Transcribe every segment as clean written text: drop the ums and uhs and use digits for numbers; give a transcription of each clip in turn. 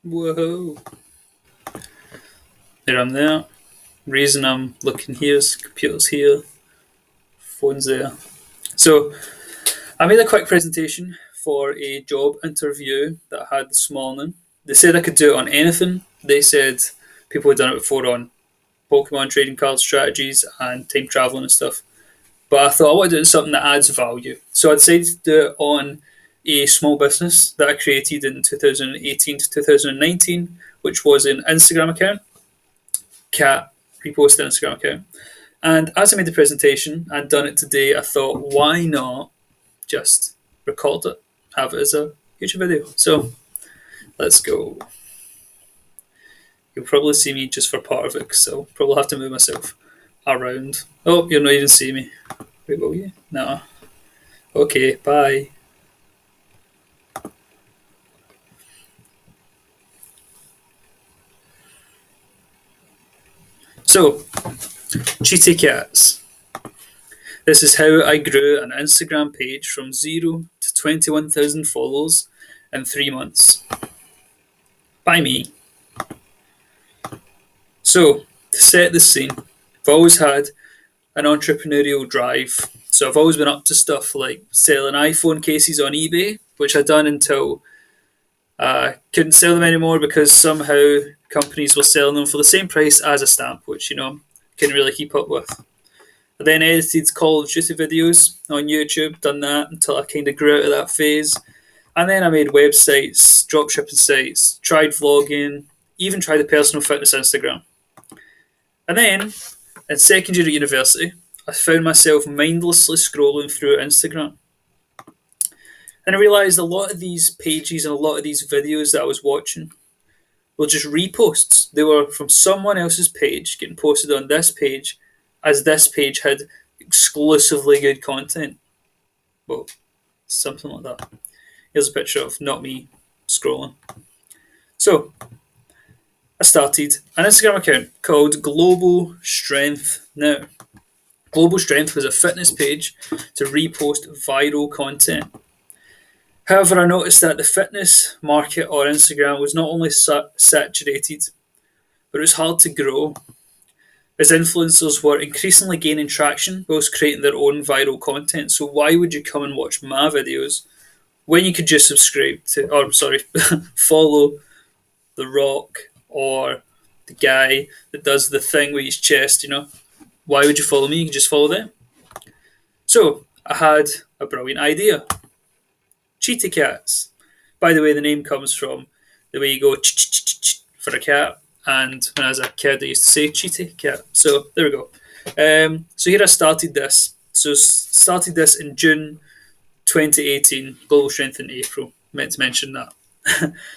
Whoa. There I'm there. Reason I'm looking here is computer's here, phone's there. So I made a quick presentation for a job interview that I had this morning. They said I could do it on anything. They said people had done it before on Pokemon trading card strategies and time traveling and stuff. But I thought I want to do something that adds value. So I decided to do it on a small business that I created in 2018 to 2019, which was an Instagram account, Cat reposted Instagram account. And as I made the presentation and done it today, I thought, why not just record it, have it as a YouTube video? So let's go. You'll probably see me just for part of it because I'll probably have to move myself around. Oh, you'll not even see me. Wait, will you? No. Okay, bye. So, Cheaty Cats. This is how I grew an Instagram page from 0 to 21,000 followers in 3 months. By me. So, to set the scene, I've always had an entrepreneurial drive. So I've always been up to stuff like selling iPhone cases on eBay, which I'd done until I couldn't sell them anymore because somehow companies were selling them for the same price as a stamp, which, couldn't really keep up with. I then edited Call of Duty videos on YouTube, done that until I kind of grew out of that phase. And then I made websites, dropshipping sites, tried vlogging, even tried the personal fitness Instagram. And then, in second year at university, I found myself mindlessly scrolling through Instagram. And I realised a lot of these pages and a lot of these videos that I was watching were just reposts. They were from someone else's page getting posted on this page, as this page had exclusively good content. Well, something like that. Here's a picture of not me scrolling. So, I started an Instagram account called Global Strength Now. Global Strength was a fitness page to repost viral content. However, I noticed that the fitness market on Instagram was not only saturated, but it was hard to grow, as influencers were increasingly gaining traction whilst creating their own viral content. So why would you come and watch my videos when you could just subscribe to, or sorry, follow The Rock or the guy that does the thing with his chest? Why would you follow me? You can just follow them. So I had a brilliant idea. Cheetah cats. By the way, the name comes from the way you go for a cat. And when I was a kid, I used to say cheetah cat. So there we go. So here I started this. So started this in June 2018. Global Strength in April. Meant to mention that.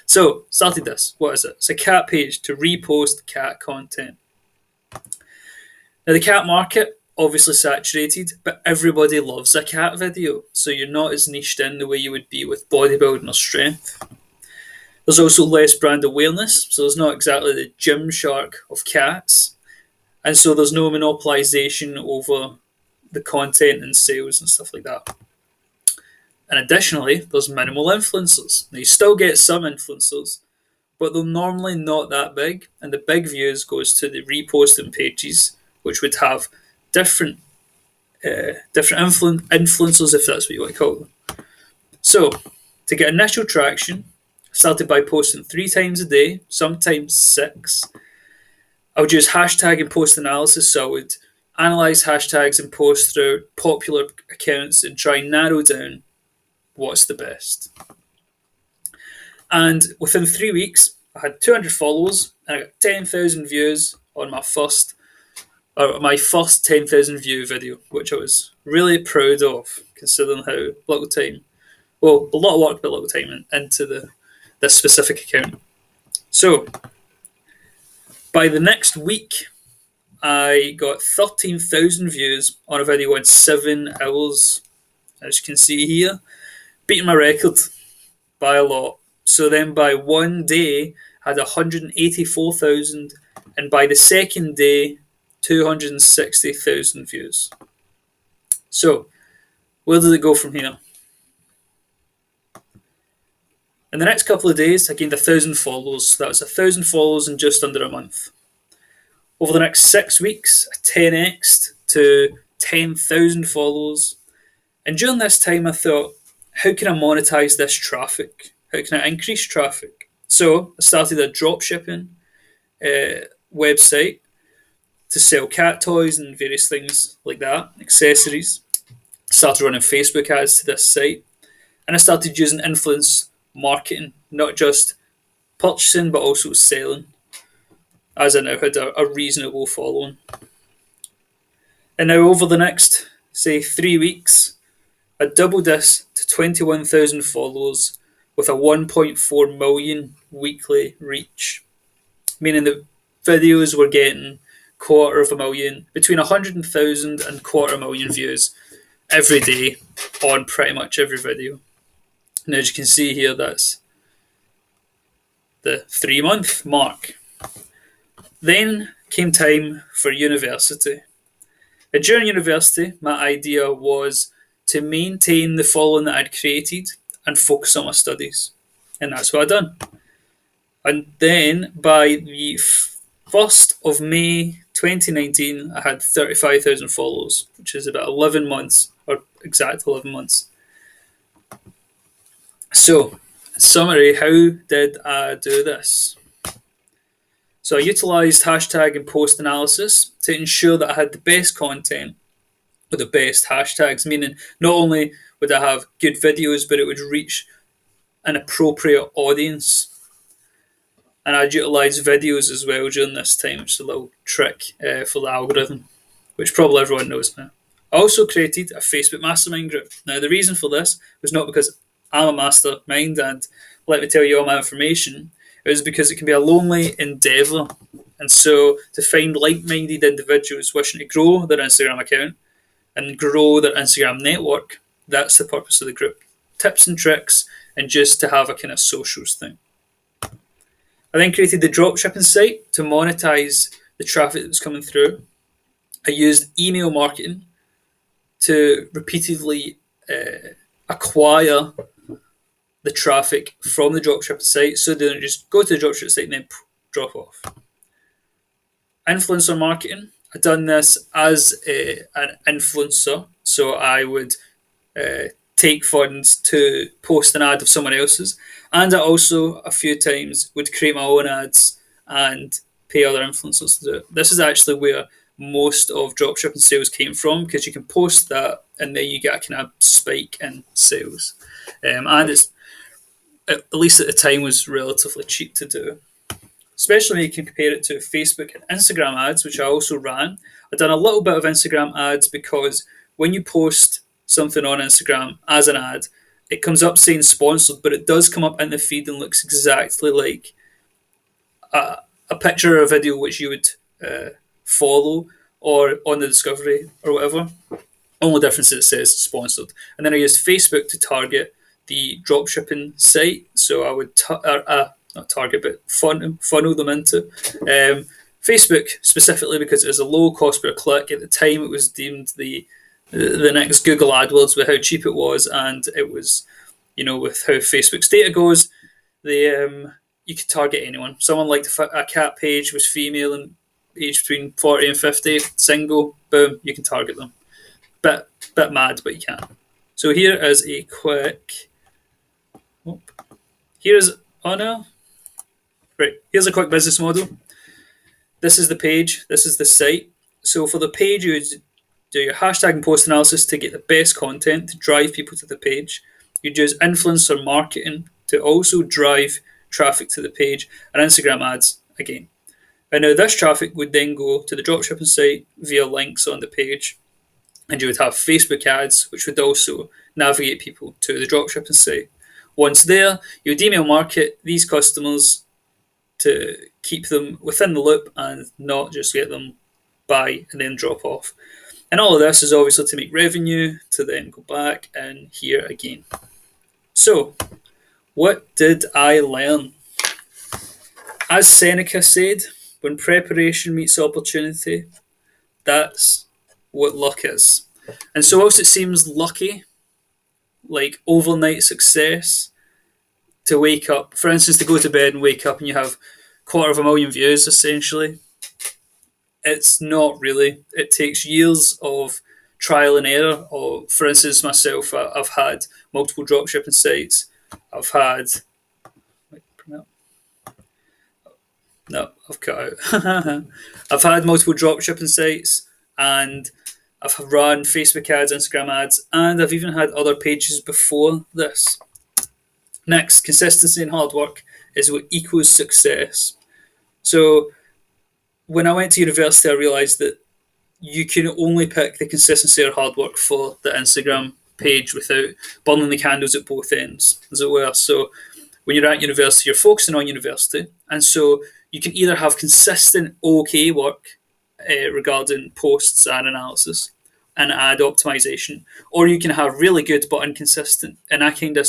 So started this. What is it? It's a cat page to repost cat content. Now the cat market obviously saturated, but everybody loves a cat video, so you're not as niched in the way you would be with bodybuilding or strength. There's also less brand awareness, so there's not exactly the Gymshark of cats, and so there's no monopolization over the content and sales and stuff like that. And additionally, there's minimal influencers. Now you still get some influencers, but they're normally not that big, and the big views goes to the reposting pages, which would have different influencers, if that's what you want to call them. So, to get initial traction, I started by posting 3 times a day, sometimes 6. I would use hashtag and post analysis, so I would analyze hashtags and post through popular accounts and try and narrow down what's the best. And within 3 weeks, I had 200 followers and I got 10,000 views on my first 10,000 view video, which I was really proud of, considering how little time, well, a lot of work, but little time into this specific account. So, by the next week, I got 13,000 views on a video in 7 hours, as you can see here, beating my record by a lot. So then by one day, I had 184,000, and by the second day, 260,000 views. So, where does it go from here? In the next couple of days, I gained 1,000 followers. That was 1,000 followers in just under a month. Over the next 6 weeks, I 10x'd to 10,000 followers. And during this time, I thought, how can I monetize this traffic? How can I increase traffic? So I started a dropshipping website to sell cat toys and various things like that, accessories. Started running Facebook ads to this site, and I started using influence marketing, not just purchasing but also selling, as I now had a reasonable following. And now over the next, say, 3 weeks, I doubled this to 21,000 followers with a 1.4 million weekly reach, meaning that videos were getting 250,000, between 100,000 and 250,000 views every day on pretty much every video. And as you can see here, that's the 3 month mark. Then came time for university. And during university, my idea was to maintain the following that I'd created and focus on my studies. And that's what I'd done. And then by the 1st of May 2019, I had 35,000 followers, which is about 11 months, or exact 11 months. So, in summary, how did I do this? So I utilised hashtag and post analysis to ensure that I had the best content with the best hashtags, meaning not only would I have good videos, but it would reach an appropriate audience. And I'd utilise videos as well during this time, which is a little trick for the algorithm, which probably everyone knows now. I also created a Facebook mastermind group. Now, the reason for this was not because I'm a mastermind and let me tell you all my information. It was because it can be a lonely endeavour. And so to find like-minded individuals wishing to grow their Instagram account and grow their Instagram network, that's the purpose of the group. Tips and tricks, and just to have a kind of socials thing. I then created the dropshipping site to monetize the traffic that was coming through. I used email marketing to repeatedly acquire the traffic from the dropshipping site, so they don't just go to the dropshipping site and then drop off. Influencer marketing. I've done this as an influencer, so I would take funds to post an ad of someone else's, and I also a few times would create my own ads and pay other influencers to do it. This is actually where most of dropshipping sales came from, because you can post that and then you get a kind of spike in sales, and it's, at least at the time, was relatively cheap to do, especially when you can compare it to Facebook and Instagram ads, which I also ran. I've done a little bit of Instagram ads because when you post something on Instagram as an ad, it comes up saying sponsored, but it does come up in the feed and looks exactly like a picture or a video which you would follow or on the discovery or whatever. Only difference is it says sponsored. And then I used Facebook to target the dropshipping site, so I would not target but funnel them into Facebook specifically because it was a low cost per click. At the time, it was deemed the next Google AdWords with how cheap it was, and it was, with how Facebook's data goes, you could target anyone. Someone liked a cat page, was female and aged between 40 and 50, single, boom, you can target them. Bit mad, but you can. So here is a quick. Here's a quick business model. This is the page. This is the site. So for the page, you would do your hashtag and post analysis to get the best content to drive people to the page. You'd use influencer marketing to also drive traffic to the page, and Instagram ads again. And now this traffic would then go to the dropshipping site via links on the page, and you would have Facebook ads, which would also navigate people to the dropshipping site. Once there, you would email market these customers to keep them within the loop and not just get them buy and then drop off. And all of this is obviously to make revenue, to then go back and here again. So, what did I learn? As Seneca said, when preparation meets opportunity, that's what luck is. And so whilst it seems lucky, like overnight success, to wake up, for instance, to go to bed and wake up and you have 250,000 views, essentially. It's not really. It takes years of trial and error. Or, for instance, myself, I've had multiple dropshipping sites. I've had. No, I've cut out. I've had multiple dropshipping sites, and I've run Facebook ads, Instagram ads, and I've even had other pages before this. Next, consistency and hard work is what equals success. So, when I went to university, I realised that you can only pick the consistency or hard work for the Instagram page without burning the candles at both ends, as it were. So, when you're at university, you're focusing on university, and so you can either have consistent okay work regarding posts and analysis and ad optimization, or you can have really good but inconsistent. And I kind of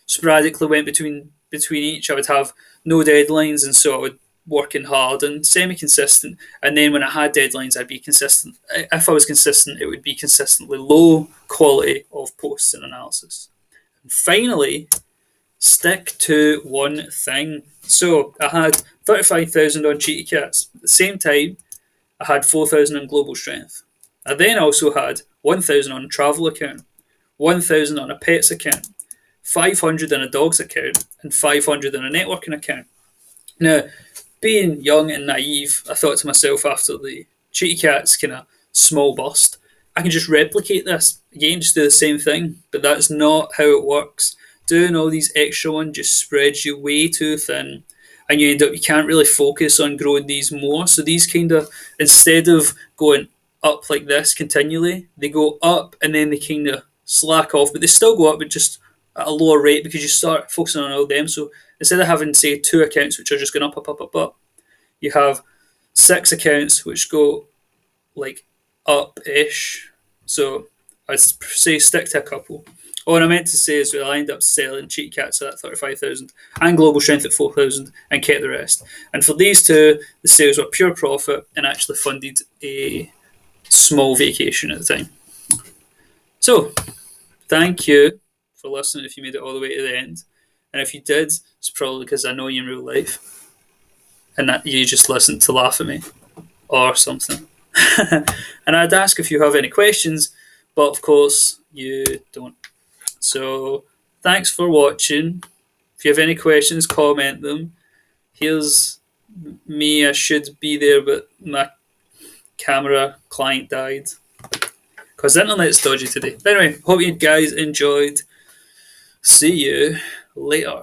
sporadically went between each. I would have no deadlines, and so I would working hard and semi-consistent. And then when I had deadlines, I'd be consistent. If I was consistent, it would be consistently low quality of posts and analysis. And finally, stick to one thing. So I had 35,000 on Cheeky Cats. At the same time, I had 4,000 on Global Strength. I then also had 1,000 on a travel account, 1,000 on a pets account, 500 on a dogs account, and 500 on a networking account. Now, being young and naive, I thought to myself after the Cheeky Cats kind of small bust, I can just replicate this. Again, just do the same thing. But that's not how it works. Doing all these extra ones just spreads you way too thin. And you can't really focus on growing these more. So these kind of, instead of going up like this continually, they go up and then they kind of slack off. But they still go up, but just at a lower rate because you start focusing on all of them. So instead of having, say, 2 accounts which are just going up, up, up, up, up, you have 6 accounts which go like up-ish. So I'd say stick to a couple. Oh, and I meant to say as well, I ended up selling Cheeky Cats at 35,000 and Global Strength at 4,000 and kept the rest. And for these two, the sales were pure profit and actually funded a small vacation at the time. So, thank you for listening if you made it all the way to the end. And if you did, it's probably because I know you in real life and that you just listened to laugh at me or something. And I'd ask if you have any questions, but of course you don't. So thanks for watching. If you have any questions, comment them. Here's me. I should be there, but my camera client died because the internet's dodgy today. But anyway, hope you guys enjoyed. See you later.